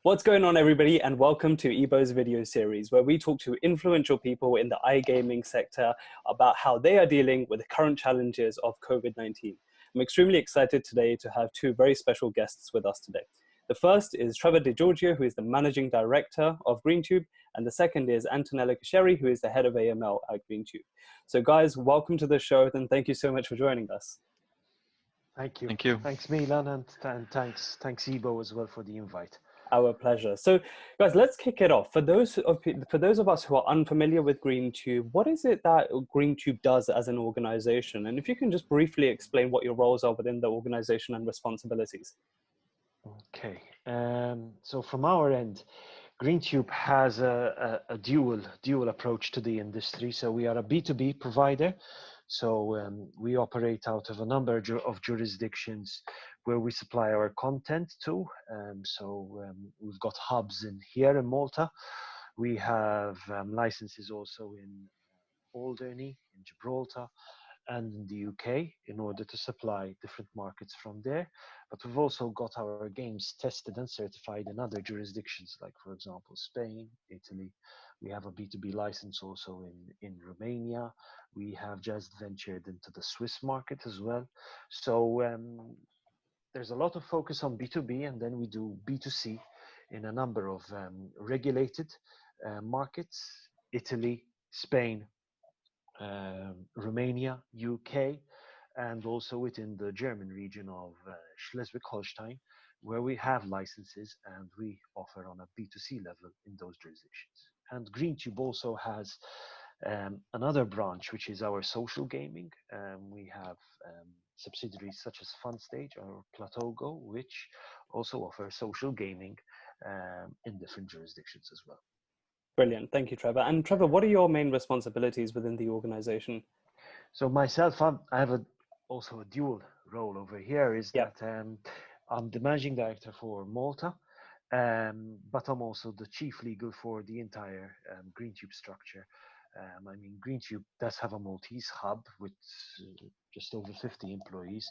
What's going on, everybody, and welcome to EBO.ai's video series, where we talk to influential people in the iGaming sector about how they are dealing with the current challenges of COVID-19. I'm extremely excited today to have two very special guests with us today. The first is Trevor Giorgio, who is the Managing Director of Greentube, and the second is Antonello Cuschieri, who is the Head of AML at Greentube. So guys, welcome to the show, and thank you so much for joining us. Thank you. Thank you. Thanks, Milan, and thanks EBO as well for the invite. Our pleasure. So, guys, let's kick it off. For those of us who are unfamiliar with Greentube, what is it that Greentube does as an organization? And if you can just briefly explain what your roles are within the organization and responsibilities. Okay. So from our end, Greentube has a dual approach to the industry. So we are a B2B provider. So we operate out of a number of jurisdictions where we supply our content to. We've got hubs here in Malta. We have licenses also in Alderney, in Gibraltar, and in the UK in order to supply different markets from there. But we've also got our games tested and certified in other jurisdictions, like, for example, Spain, Italy. We have a B2B license also in Romania. We have just ventured into the Swiss market as well. So there's a lot of focus on B2B, and then we do B2C in a number of regulated markets: Italy, Spain, Romania, UK, and also within the German region of Schleswig-Holstein, where we have licenses and we offer on a B2C level in those jurisdictions. And Greentube also has another branch, which is our social gaming. We have subsidiaries such as FunStage or Platogo, which also offer social gaming in different jurisdictions as well. Brilliant. Thank you, Trevor. And Trevor, what are your main responsibilities within the organization? So myself, I have also a dual role over here, is that I'm the managing director for Malta, but I'm also the chief legal for the entire Greentube structure. Greentube does have a Maltese hub with just over 50 employees,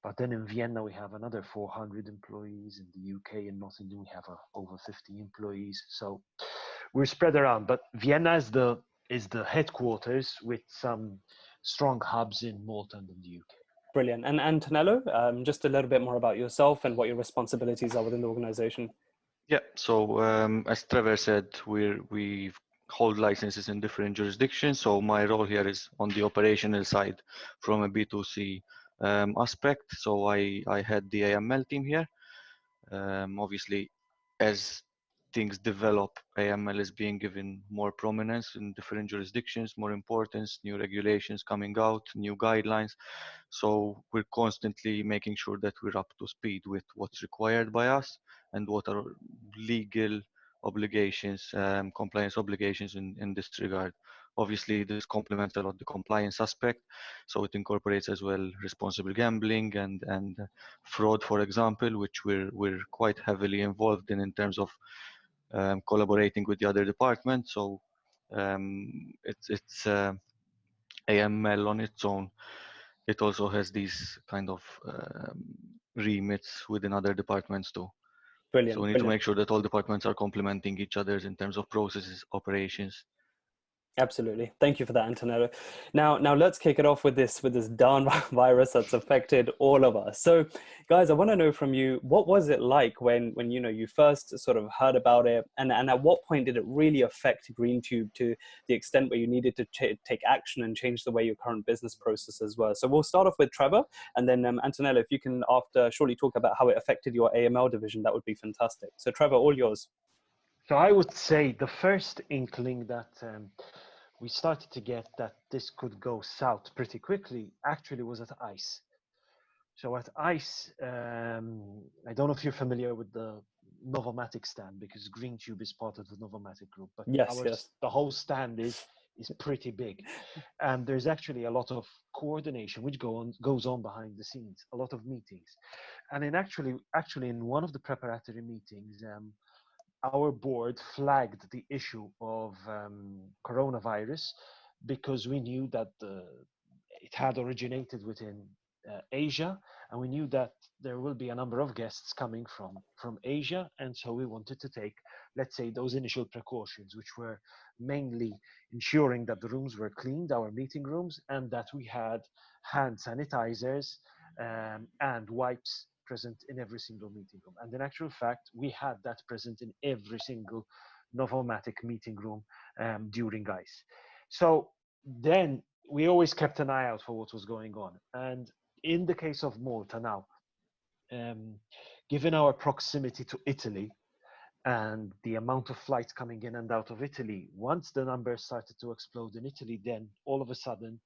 but then in Vienna we have another 400 employees. In the UK and Nottingham we have over 50 employees. So we're spread around, but Vienna is the headquarters with some strong hubs in Malta and in the UK. Brilliant. And Antonello, just a little bit more about yourself and what your responsibilities are within the organization. Yeah, so as Trevor said, we hold licenses in different jurisdictions. So my role here is on the operational side from a B2C aspect. So I head the AML team here. Obviously, as things develop, AML is being given more prominence in different jurisdictions, more importance, new regulations coming out, new guidelines. So we're constantly making sure that we're up to speed with what's required by us and what are legal obligations, compliance obligations in this regard. Obviously, this complements a lot the compliance aspect, so it incorporates as well responsible gambling and fraud, for example, which we're quite heavily involved in terms of collaborating with the other departments. So it's AML on its own. It also has these kind of remits within other departments too. Brilliant. So we need to make sure that all departments are complementing each other in terms of processes, operations. Absolutely. Thank you for that, Antonello. Now let's kick it off with this darn virus that's affected all of us. So guys, I want to know from you, what was it like when you first sort of heard about it, and at what point did it really affect Greentube to the extent where you needed to take action and change the way your current business processes were? So we'll start off with Trevor, and then Antonello, if you can after shortly talk about how it affected your AML division, that would be fantastic. So Trevor, all yours. So I would say the first inkling that we started to get that this could go south pretty quickly actually was at ICE. So at ICE, I don't know if you're familiar with the Novomatic stand, because Greentube is part of the Novomatic group, but yes. The whole stand is pretty big, and there's actually a lot of coordination which goes on behind the scenes, a lot of meetings. And in actually in one of the preparatory meetings, our board flagged the issue of coronavirus, because we knew that it had originated within Asia, and we knew that there will be a number of guests coming from Asia, and so we wanted to take, let's say, those initial precautions, which were mainly ensuring that the rooms were cleaned, our meeting rooms, and that we had hand sanitizers and wipes present in every single meeting room. And in actual fact, we had that present in every single Novomatic meeting room during ICE. So then we always kept an eye out for what was going on. And in the case of Malta now, um, given our proximity to Italy and the amount of flights coming in and out of Italy, once the numbers started to explode in Italy, then all of a sudden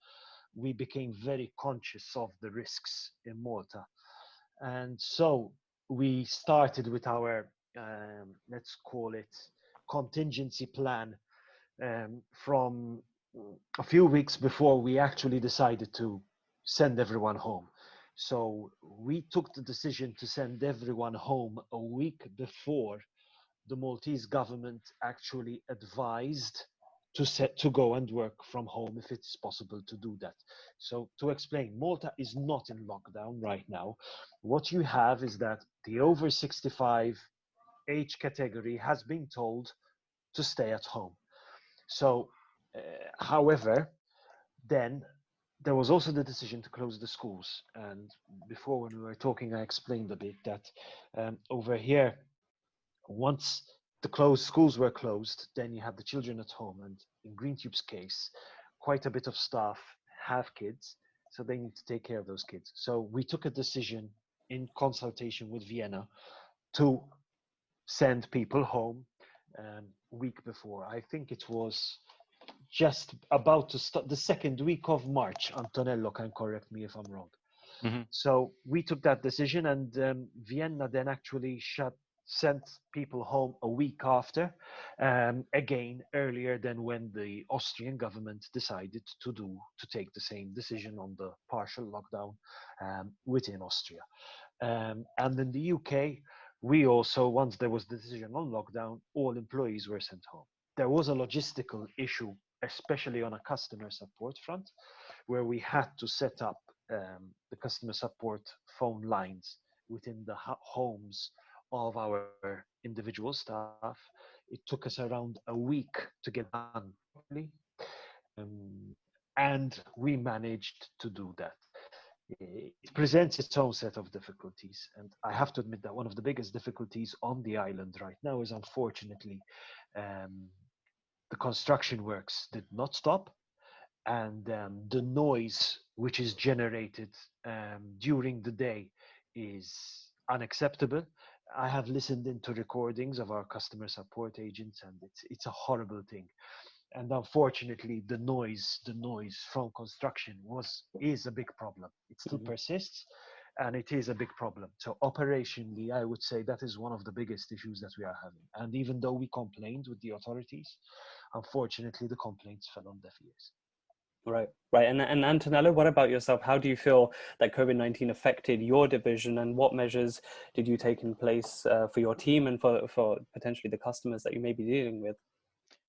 we became very conscious of the risks in Malta. And so we started with our, let's call it, contingency plan from a few weeks before we actually decided to send everyone home. So we took the decision to send everyone home a week before the Maltese government actually advised to go and work from home if it's possible to do that. So to explain, Malta is not in lockdown right now. What you have is that the over 65 age category has been told to stay at home. So, however, then there was also the decision to close the schools. And before, when we were talking, I explained a bit that over here, once the closed schools were closed, then you have the children at home. And in Greentube's case, quite a bit of staff have kids, so they need to take care of those kids. So we took a decision in consultation with Vienna to send people home week before. I think it was just about to start the second week of March. Antonello can correct me if I'm wrong. Hmm. So we took that decision, and Vienna then actually sent people home a week after, again earlier than when the Austrian government decided to take the same decision on the partial lockdown within Austria. And in the UK, we also, once there was the decision on lockdown, all employees were sent home. There was a logistical issue, especially on a customer support front, where we had to set up the customer support phone lines within the homes of our individual staff. It took us around a week to get done properly, and we managed to do that. It presents its own set of difficulties, and I have to admit that one of the biggest difficulties on the island right now is, unfortunately, um, the construction works did not stop, and the noise which is generated during the day is unacceptable. I have listened into recordings of our customer support agents, and it's a horrible thing. And unfortunately, the noise from construction is a big problem. It still Mhm. persists, and it is a big problem. So operationally, I would say that is one of the biggest issues that we are having. And even though we complained with the authorities, unfortunately, the complaints fell on deaf ears. Right, right. And Antonello, what about yourself? How do you feel that COVID-19 affected your division, and what measures did you take in place for your team and for potentially the customers that you may be dealing with?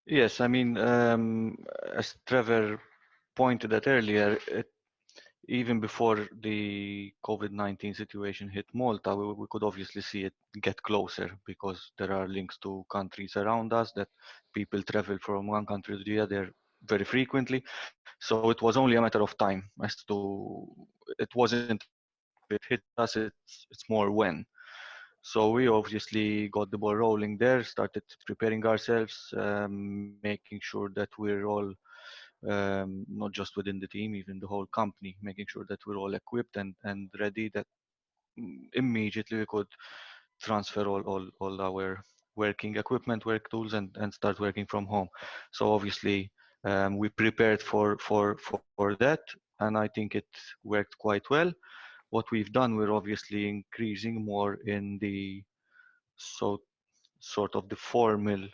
Yes, I mean, as Trevor pointed at earlier, even before the COVID-19 situation hit Malta, we could obviously see it get closer because there are links to countries around us that people travel from one country to the other very frequently. So it was only a matter of time as to it wasn't if it hit us, it's more when. So we obviously got the ball rolling there, started preparing ourselves, making sure that we're all not just within the team, even the whole company, making sure that we're all equipped and ready that immediately we could transfer all our working equipment, work tools, and start working from home. So obviously we prepared for that, and I think it worked quite well. What we've done, we're obviously increasing more in the so sort of the formal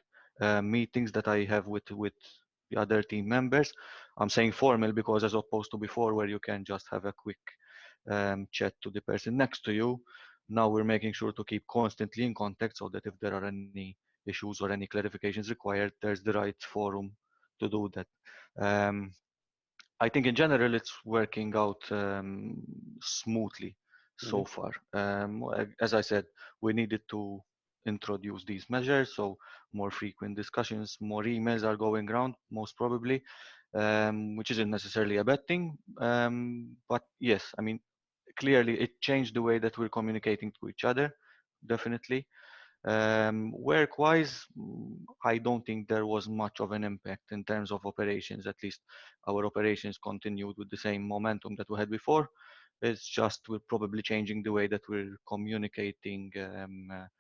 meetings that I have with the other team members. I'm saying formal because as opposed to before where you can just have a quick chat to the person next to you, now we're making sure to keep constantly in contact so that if there are any issues or any clarifications required, there's the right forum to do that. Um, I think in general it's working out smoothly. so far. As I said, we needed to introduce these measures, so more frequent discussions, more emails are going around, most probably, which isn't necessarily a bad thing. But yes, I mean, clearly it changed the way that we're communicating to each other, definitely. Work-wise, I don't think there was much of an impact in terms of operations. At least our operations continued with the same momentum that we had before. It's just we're probably changing the way that we're communicating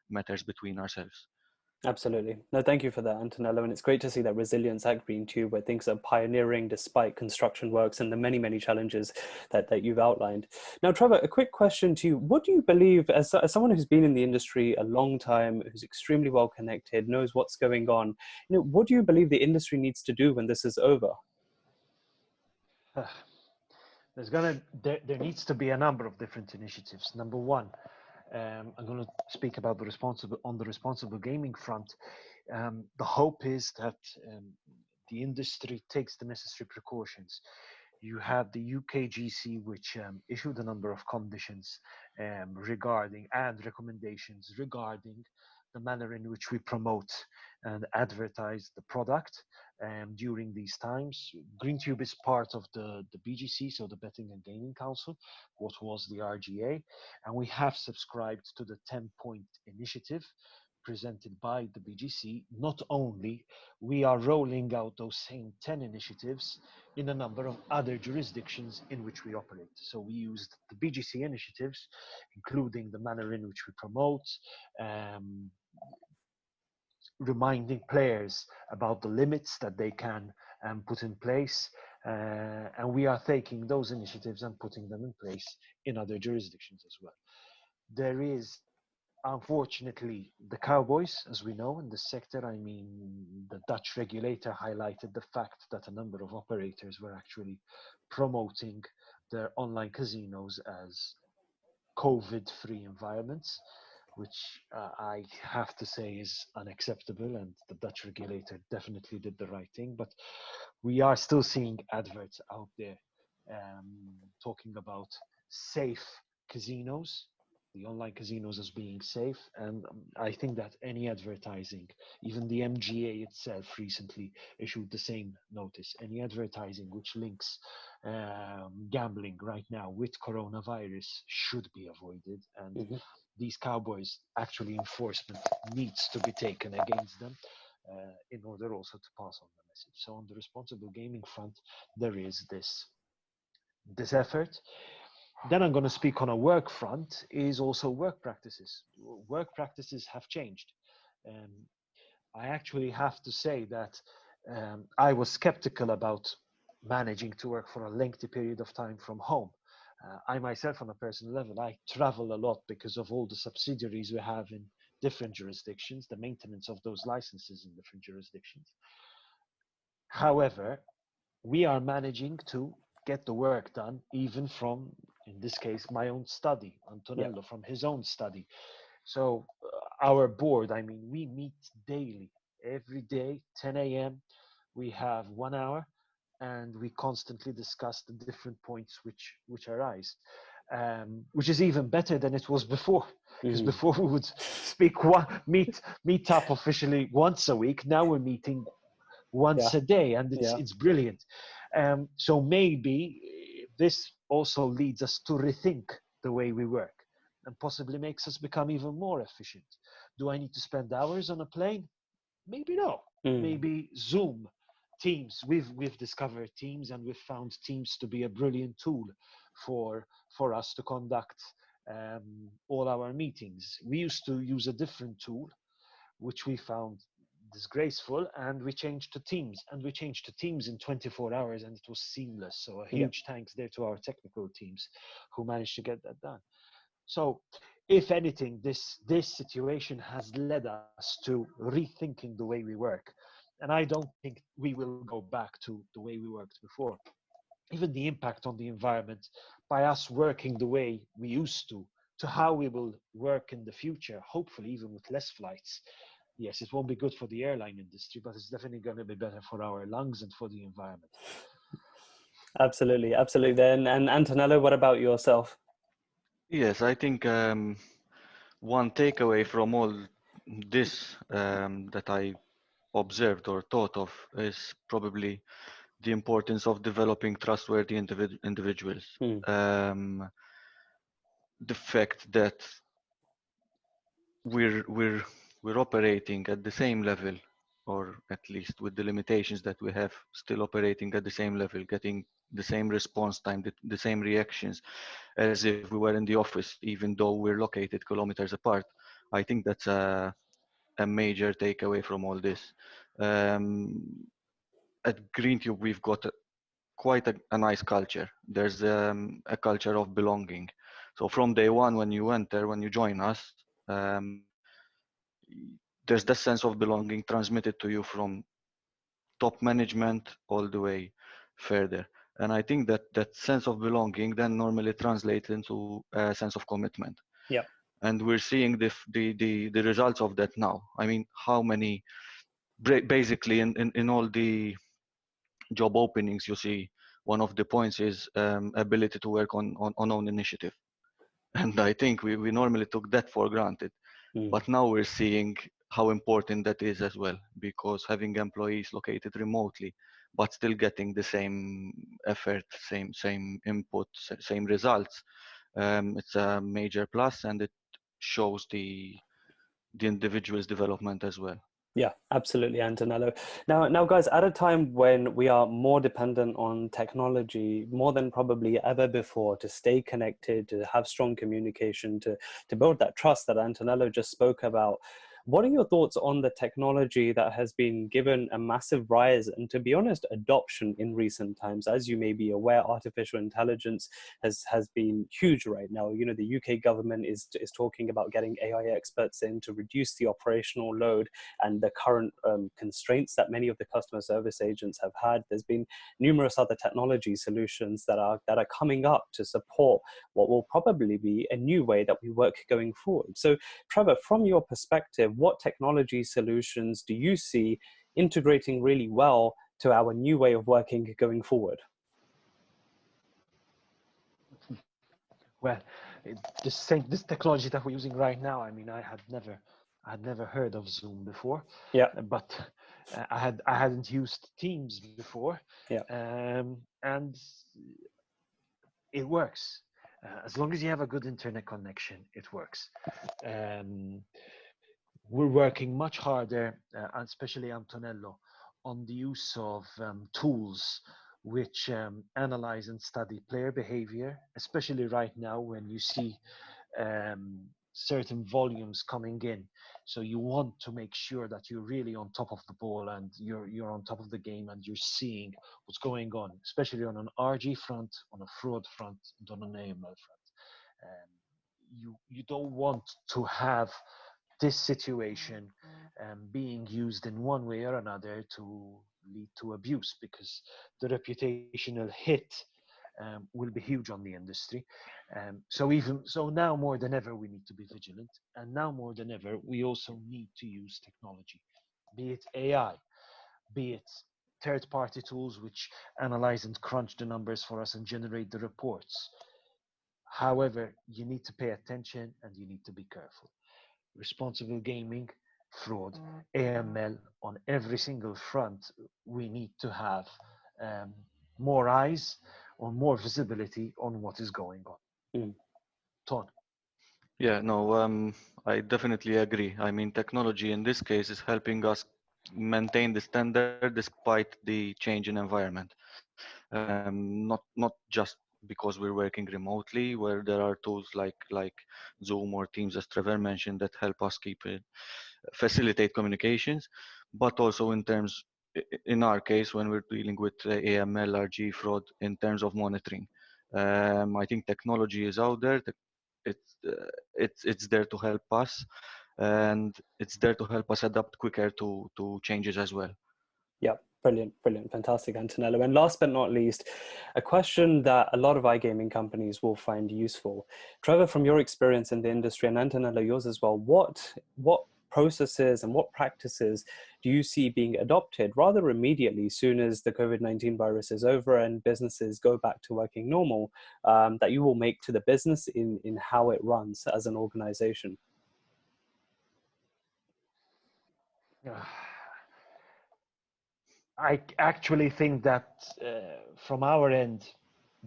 matters between ourselves. Absolutely. No, thank you for that, Antonello. And it's great to see that resilience at Greentube, where things are pioneering despite construction works and the many, many challenges that you've outlined. Now, Trevor, a quick question to you. What do you believe, as someone who's been in the industry a long time, who's extremely well connected, knows what's going on, what do you believe the industry needs to do when this is over? There needs to be a number of different initiatives. Number one, I'm going to speak about the responsible gaming front. The hope is that the industry takes the necessary precautions. You have the UKGC, which issued a number of conditions regarding and recommendations regarding the manner in which we promote and advertise the product during these times. Greentube is part of the BGC, so the Betting and Gaming Council, what was the RGA, and we have subscribed to the 10-point initiative presented by the BGC. Not only we are rolling out those same 10 initiatives in a number of other jurisdictions in which we operate. So we used the BGC initiatives, including the manner in which we promote, reminding players about the limits that they can put in place. And we are taking those initiatives and putting them in place in other jurisdictions as well. There is, unfortunately, the cowboys, as we know, in the sector. I mean, the Dutch regulator highlighted the fact that a number of operators were actually promoting their online casinos as COVID-free environments, which I have to say is unacceptable, and the Dutch regulator definitely did the right thing. But we are still seeing adverts out there talking about safe casinos, the online casinos as being safe. And I think that any advertising, even the MGA itself recently issued the same notice, any advertising which links gambling right now with coronavirus should be avoided. And these cowboys, actually enforcement needs to be taken against them in order also to pass on the message. So on the responsible gaming front, there is this effort. Then I'm going to speak on a work front, is also work practices. Work practices have changed. I actually have to say that I was skeptical about managing to work for a lengthy period of time from home. I myself, on a personal level, I travel a lot because of all the subsidiaries we have in different jurisdictions, the maintenance of those licenses in different jurisdictions. However, we are managing to get the work done, even from, in this case, my own study, Antonello, from his own study. So our board, I mean, we meet daily, every day, 10 a.m. We have 1 hour, and we constantly discuss the different points which arise, which is even better than it was before. Because before we would meet up officially once a week. Now we're meeting once a day, and it's brilliant. So maybe this also leads us to rethink the way we work, and possibly makes us become even more efficient. Do I need to spend hours on a plane? Maybe no. Maybe Zoom, Teams. We've discovered Teams, and we've found Teams to be a brilliant tool for us to conduct all our meetings. We used to use a different tool, which we found disgraceful, and we changed to Teams. And we changed to Teams in 24 hours, and it was seamless. So a huge thanks there to our technical teams who managed to get that done. So if anything, this situation has led us to rethinking the way we work. And I don't think we will go back to the way we worked before. Even the impact on the environment by us working the way we used to how we will work in the future, hopefully even with less flights. Yes, it won't be good for the airline industry, but it's definitely going to be better for our lungs and for the environment. Absolutely, absolutely. And Antonello, what about yourself? Yes, I think one takeaway from all this that I observed or thought of is probably the importance of developing trustworthy individuals. Hmm. Um, the fact that we're we're we're operating at the same level, or at least with the limitations that we have, still operating at the same level, getting the same response time, the same reactions as if we were in the office, even though we're located kilometers apart. I think that's a major takeaway from all this. Um, at Greentube, we've got quite a nice culture. There's a culture of belonging. So from day one, when you enter, when you join us, um, there's that sense of belonging transmitted to you from top management all the way further. And I think that that sense of belonging then normally translates into a sense of commitment. Yeah. And we're seeing the results of that now. I mean, how many, basically in all the job openings you see, one of the points is ability to work on own initiative. And I think we normally took that for granted. Hmm. But now we're seeing how important that is as well, because having employees located remotely, but still getting the same effort, same input, same results, it's a major plus, and it shows the individual's development as well. Yeah, absolutely, Antonello. Now, guys, at a time when we are more dependent on technology, more than probably ever before, to stay connected, to have strong communication, to build that trust that Antonello just spoke about, what are your thoughts on the technology that has been given a massive rise and, to be honest, adoption in recent times? As you may be aware, artificial intelligence has been huge right now. You know, the UK government is talking about getting AI experts in to reduce the operational load and the current constraints that many of the customer service agents have had. There's been numerous other technology solutions that are coming up to support what will probably be a new way that we work going forward. So, Trevor, from your perspective, what technology solutions do you see integrating really well to our new way of working going forward? Well, this technology that we're using right now, I mean, I had never heard of Zoom before, Yeah, but I hadn't used Teams before, yeah, and it works. As long as you have a good internet connection, it works. Um, we're working much harder, and especially Antonello, on the use of tools which analyze and study player behavior, especially right now when you see um, certain volumes coming in. So you want to make sure that you're really on top of the ball and you're on top of the game and you're seeing what's going on, especially on an RG front, on a fraud front, and on an AML front. You don't want to have this situation being used in one way or another to lead to abuse, because the reputational hit will be huge on the industry. So now more than ever we need to be vigilant, and now more than ever we also need to use technology, be it AI, be it third-party tools which analyze and crunch the numbers for us and generate the reports. However, you need to pay attention and you need to be careful. Responsible gaming, fraud, AML, on every single front, we need to have um, more eyes or more visibility on what is going on. mm, Ton. Yeah, no, I definitely agree. I mean, technology in this case is helping us maintain the standard despite the change in environment. Not just because we're working remotely, where there are tools like Zoom or Teams, as Trevor mentioned, that help us keep it, facilitate communications, but also in terms, in our case, when we're dealing with AML, RG fraud, in terms of monitoring. I think technology is out there. It's there to help us, and it's there to help us adapt quicker to changes as well. yeah. Brilliant, brilliant, fantastic, Antonello. And last but not least, a question that a lot of iGaming companies will find useful. Trevor, from your experience in the industry, and Antonello, yours as well, what processes and what practices do you see being adopted rather immediately soon as the COVID-19 virus is over and businesses go back to working normal, that you will make to the business in how it runs as an organization? I actually think that from our end,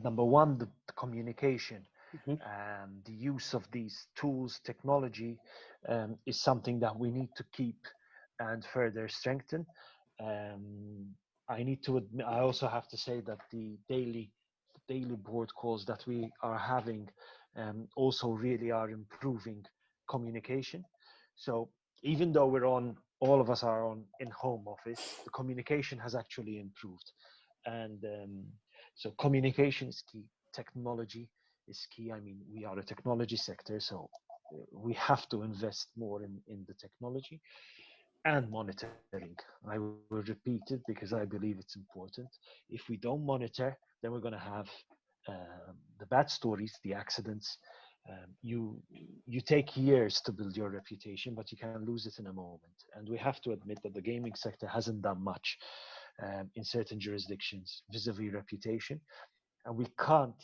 number one, the communication and the use of these tools, technology, is something that we need to keep and further strengthen. I need to admit, I also have to say that the daily board calls that we are having also really are improving communication. So even though all of us are in home office, the communication has actually improved. And so communication is key. Technology is key. I mean, we are a technology sector, so we have to invest more in the technology and monitoring. I will repeat it because I believe it's important. If we don't monitor, then we're going to have the bad stories, the accidents. You take years to build your reputation, but you can lose it in a moment. And we have to admit that the gaming sector hasn't done much in certain jurisdictions vis-a-vis reputation, and we can't.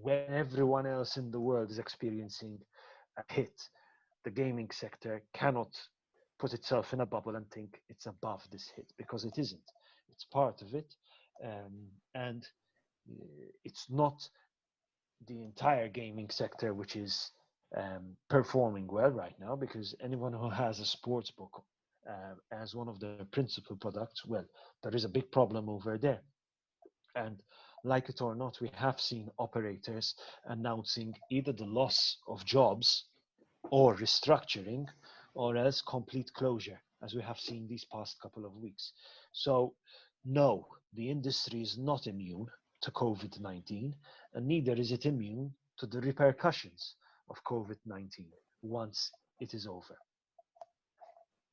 When everyone else in the world is experiencing a hit, the gaming sector cannot put itself in a bubble and think it's above this hit, because it isn't. It's part of it, and it's not the entire gaming sector which is performing well right now, because anyone who has a sports book as one of their principal products, well, there is a big problem over there. And like it or not, we have seen operators announcing either the loss of jobs or restructuring, or else complete closure, as we have seen these past couple of weeks. So no, the industry is not immune to COVID-19, and neither is it immune to the repercussions of COVID-19 once it is over.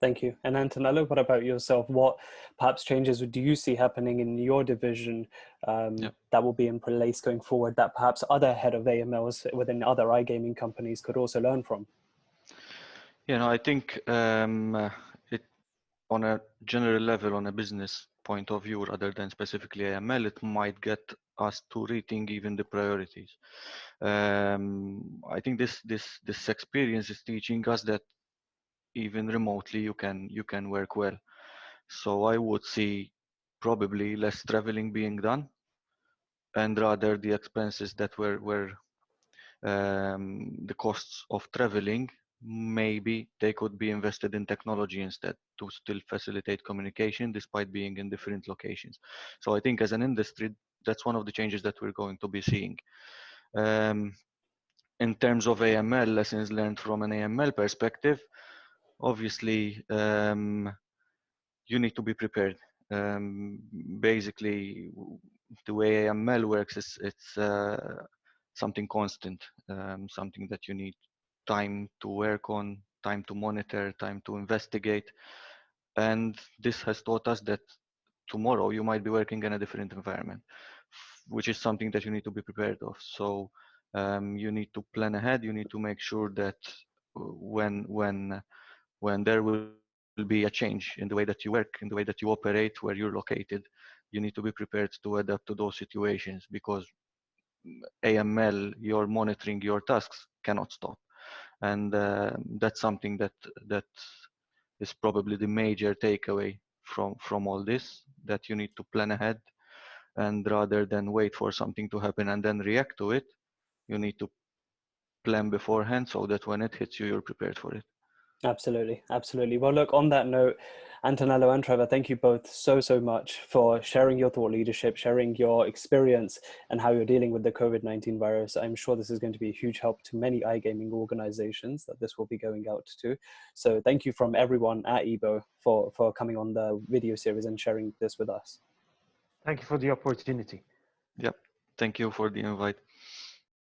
Thank you. And Antonello, what about yourself? What perhaps changes do you see happening in your division that will be in place going forward that perhaps other head of AMLs within other iGaming companies could also learn from? Yeah, no, I think it, on a general level, on a business point of view, rather than specifically AML, it might get us to rethink even the priorities. I think this experience is teaching us that even remotely you can work well. So I would see probably less traveling being done, and rather the expenses that were the costs of traveling, maybe they could be invested in technology instead to still facilitate communication despite being in different locations. So I think as an industry, that's one of the changes that we're going to be seeing. In terms of AML, lessons learned from an AML perspective, obviously, you need to be prepared. Basically, the way AML works is it's something constant, something that you need time to work on, time to monitor, time to investigate. And this has taught us that tomorrow you might be working in a different environment, which is something that you need to be prepared of. So you need to plan ahead. You need to make sure that when there will be a change in the way that you work, in the way that you operate, where you're located, you need to be prepared to adapt to those situations, because AML, you're monitoring your tasks, cannot stop. And that's something that is probably the major takeaway from all this, that you need to plan ahead, and rather than wait for something to happen and then react to it, you need to plan beforehand so that when it hits you, you're prepared for it. Absolutely, absolutely. Well, look, on that note, Antonello and Trevor, thank you both so much for sharing your thought leadership, sharing your experience and how you're dealing with the COVID-19 virus. I'm sure this is going to be a huge help to many iGaming organizations that this will be going out to. So thank you from everyone at EBO for coming on the video series and sharing this with us. Thank you for the opportunity. Yep. Thank you for the invite.